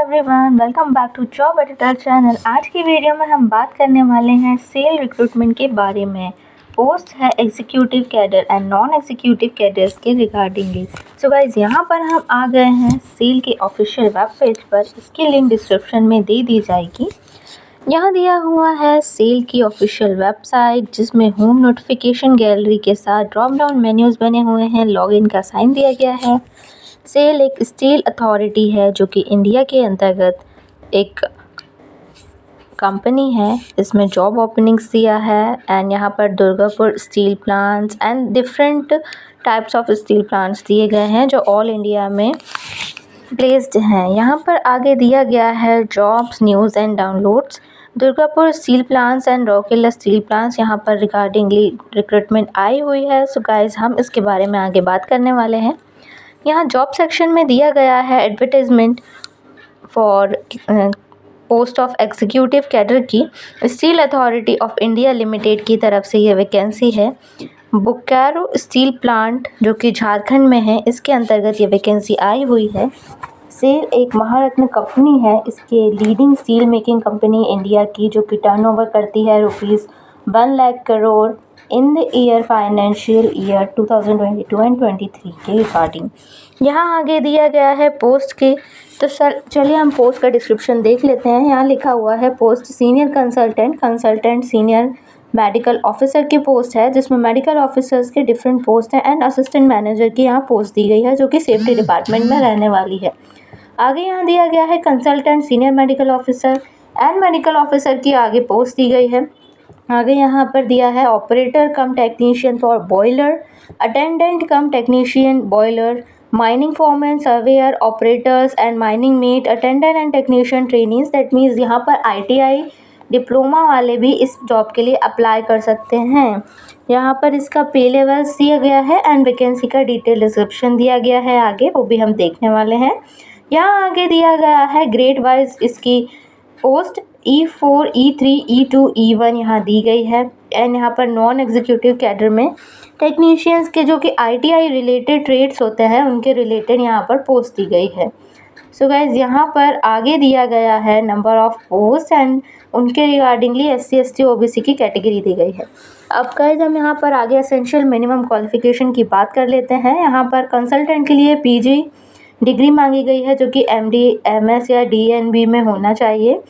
Everyone, welcome back to job editor channel. आज की video में हम बात करने वाले हैं सेल रिक्रूटमेंट के बारे में। पोस्ट है executive cadre and non executive cadres के रिगार्डिंगली। सो गाइज, यहाँ पर हम आ गए हैं सेल के ऑफिशियल वेब पेज पर। इसकी लिंक डिस्क्रिप्शन में दे दी जाएगी। यहाँ दिया हुआ है सेल की ऑफिशियल वेबसाइट, जिसमें होम नोटिफिकेशन गैलरी के साथ ड्रॉप डाउन मेन्यूज़ बने हुए हैं। लॉगिन का साइन दिया गया है। सेल एक स्टील अथॉरिटी है जो कि इंडिया के अंतर्गत एक कंपनी है। इसमें जॉब ओपनिंग्स दिया है एंड यहाँ पर Durgapur steel plants and different types of steel plants दिए गए हैं जो ऑल इंडिया में प्लेस्ड हैं। यहाँ पर आगे दिया गया है jobs news and downloads. Durgapur steel plants and Rourkela steel plants यहाँ पर रिगार्डिंगली रिक्रूटमेंट आई हुई है। सो गाइज, हम इसके बारे में आगे बात करने वाले हैं। यहाँ जॉब सेक्शन में दिया गया है advertisement for post of executive cadre की steel authority of India limited की तरफ से ये वैकेंसी है। बोकारो स्टील प्लांट जो कि झारखंड में है, इसके अंतर्गत ये वैकेंसी आई हुई है। सेल एक महारत्न कंपनी है। इसके leading steel making company India की, जो कि टर्नओवर करती है ₹1 lakh crore in the year financial year 2022 and 23 के रिगार्डिंग। यहाँ आगे दिया गया है पोस्ट के। तो चलिए हम पोस्ट का डिस्क्रिप्शन देख लेते हैं। यहाँ लिखा हुआ है post senior consultant senior medical officer की पोस्ट है, जिसमें मेडिकल ऑफिसर्स के डिफरेंट पोस्ट हैं एंड असिस्टेंट मैनेजर की यहाँ पोस्ट दी गई है, जो कि सेफ्टी डिपार्टमेंट में रहने वाली है। आगे यहाँ दिया गया है consultant senior medical officer and medical officer की आगे पोस्ट दी गई है। आगे यहाँ पर दिया है operator cum technician for boiler, attendant cum technician boiler, mining foreman, surveyor, operators and mining mate, attendant and technician trainings. That means यहाँ पर ITI डिप्लोमा वाले भी इस जॉब के लिए अप्लाई कर सकते हैं। यहाँ पर इसका पे लेवल्स दिया गया है एंड वैकेंसी का डिटेल डिस्क्रिप्शन दिया गया है आगे, वो भी हम देखने वाले हैं। यहाँ आगे दिया गया है ग्रेड वाइज इसकी post E4, E3, E2, E1 यहाँ दी गई है। एंड यहाँ पर नॉन एग्जीक्यूटिव कैडर में टेक्नीशियंस के जो कि ITI रिलेटेड ट्रेड्स होते हैं, उनके रिलेटेड यहाँ पर पोस्ट दी गई है। सो गाइज, यहाँ पर आगे दिया गया है नंबर ऑफ पोस्ट एंड उनके रिगार्डिंगली SC ST OBC की कैटेगरी दी गई है। अब गाइज, हम यहाँ पर आगे एसेंशियल मिनिमम क्वालिफिकेशन की बात कर लेते हैं। यहाँ पर कंसल्टेंट के लिए PG डिग्री मांगी गई है, जो कि MD, MS या DNB में होना चाहिए।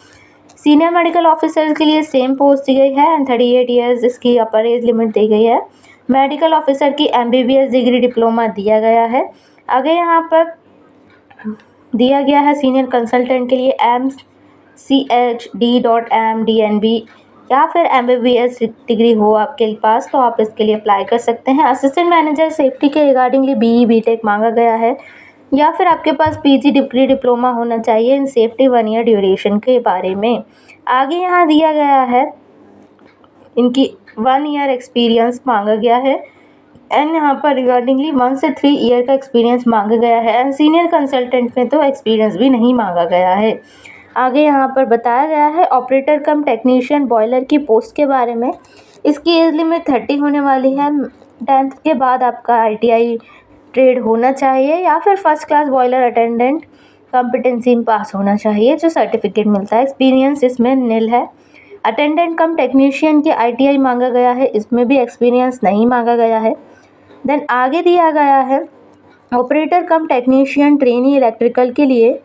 सीनियर मेडिकल ऑफिसर के लिए सेम पोस्ट दी गई है एंड 38 ईयर्स इसकी अपर एज लिमिट दी गई है। मेडिकल ऑफिसर की MBBS डिग्री डिप्लोमा दिया गया है। आगे यहाँ पर दिया गया है सीनियर कंसल्टेंट के लिए MCHD.M DNB या फिर MBBS डिग्री हो आपके पास, तो आप इसके लिए अप्लाई कर सकते हैं। असिस्टेंट मैनेजर सेफ्टी के रिगार्डिंगली BE BTech मांगा गया है, या फिर आपके पास PG डिग्री डिप्लोमा होना चाहिए इन सेफ्टी 1 ईयर ड्यूरेशन के बारे में। आगे यहाँ दिया गया है इनकी 1 ईयर एक्सपीरियंस मांगा गया है एंड यहाँ पर रिगार्डिंगली 1 से 3 ईयर का एक्सपीरियंस मांगा गया है एंड सीनियर कंसल्टेंट में तो एक्सपीरियंस भी नहीं मांगा गया है। आगे यहाँ पर बताया गया है ऑपरेटर कम टेक्नीशियन बॉयलर की पोस्ट के बारे में। इसकी एज लिमिट 30 होने वाली है। 10th के बाद आपका ITI ट्रेड होना चाहिए या फिर first class boiler attendant competency में पास होना चाहिए, जो सर्टिफिकेट मिलता है। एक्सपीरियंस इसमें निल है। अटेंडेंट कम टेक्नीशियन की ITI मांगा गया है, इसमें भी एक्सपीरियंस नहीं मांगा गया है। देन आगे दिया गया है operator cum technician trainee electrical के लिए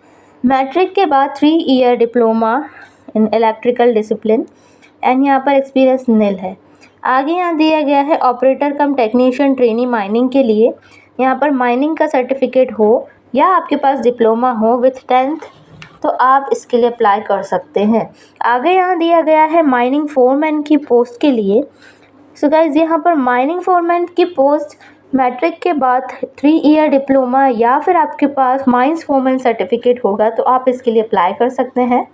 मैट्रिक के बाद 3 year diploma in electrical discipline and यहाँ पर एक्सपीरियंस निल है। आगे यहाँ दिया गया है operator cum technician trainee mining के लिए। यहाँ पर माइनिंग का सर्टिफिकेट हो या आपके पास डिप्लोमा हो विथ 10th, तो आप इसके लिए अप्लाई कर सकते हैं। आगे यहाँ दिया गया है माइनिंग फोरमैन की पोस्ट के लिए। सो गाइज, यहाँ पर माइनिंग फोरमैन की पोस्ट मैट्रिक के बाद 3 ईयर डिप्लोमा या फिर आपके पास माइंस फोरमैन सर्टिफिकेट होगा, तो आप इसके लिए अप्लाई कर सकते हैं।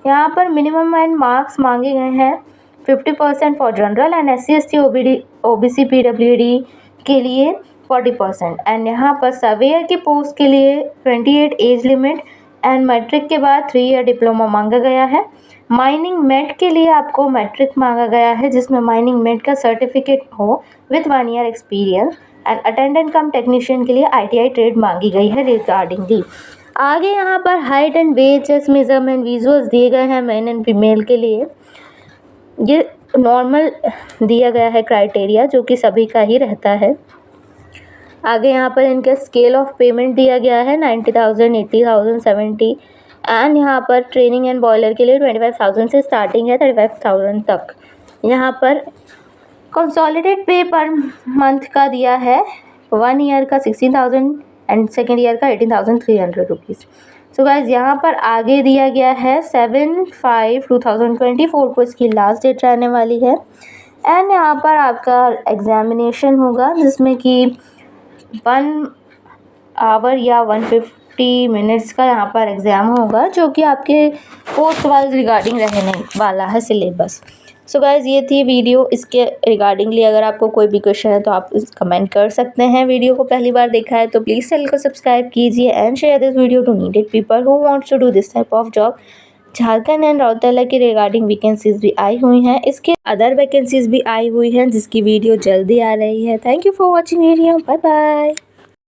यहाँ पर मिनिमम एंड मार्क्स मांगे गए हैं 50% for general and SC ST OBC PWD के लिए 40%। एंड यहाँ पर सर्वेयर की पोस्ट के लिए 28 एज लिमिट एंड मैट्रिक के बाद 3 ईयर डिप्लोमा मांगा गया है। माइनिंग मेट के लिए आपको मैट्रिक मांगा गया है, जिसमें माइनिंग मेट का सर्टिफिकेट हो with 1 year experience and attendant cum technician के लिए ITI ट्रेड मांगी गई है रिगार्डिंगली। आगे यहाँ पर height and weight chest measurement visuals दिए गए हैं मेन एंड फीमेल के लिए। ये नॉर्मल दिया गया है क्राइटेरिया जो कि सभी का ही रहता है। आगे यहाँ पर इनका स्केल ऑफ पेमेंट दिया गया है 90,000, 80,000, 70 एंड यहाँ पर ट्रेनिंग एंड बॉयलर के लिए 25,000 से स्टार्टिंग है 35,000 तक। यहाँ पर कंसोलिडेट पे पर मंथ का दिया है 1 ईयर का 16,000 एंड सेकेंड ईयर का 18,300 रुपीज़। सो गाइज यहाँ पर आगे दिया गया है 7/5/2024 को इसकी लास्ट डेट रहने वाली है। एंड यहाँ पर आपका एग्जामिनेशन होगा जिसमें कि 1 आवर या 150 मिनट्स का यहाँ पर एग्ज़ाम होगा जो कि आपके पोस्ट वाइज रिगार्डिंग रहने वाला है सिलेबस। सो गाइज़ ये थी वीडियो इसके रिगार्डिंगली। अगर आपको कोई भी क्वेश्चन है तो आप कमेंट कर सकते हैं। वीडियो को पहली बार देखा है तो प्लीज़ चैनल को सब्सक्राइब कीजिए and share this video to needed people who wants to do this type of job. Jharkhand and Rautela की रिगार्डिंग वैकेंसीज भी आई हुई हैं, इसके अदर वैकेंसीज भी आई हुई हैं जिसकी वीडियो जल्दी आ रही है। Thank you for watching video, bye bye.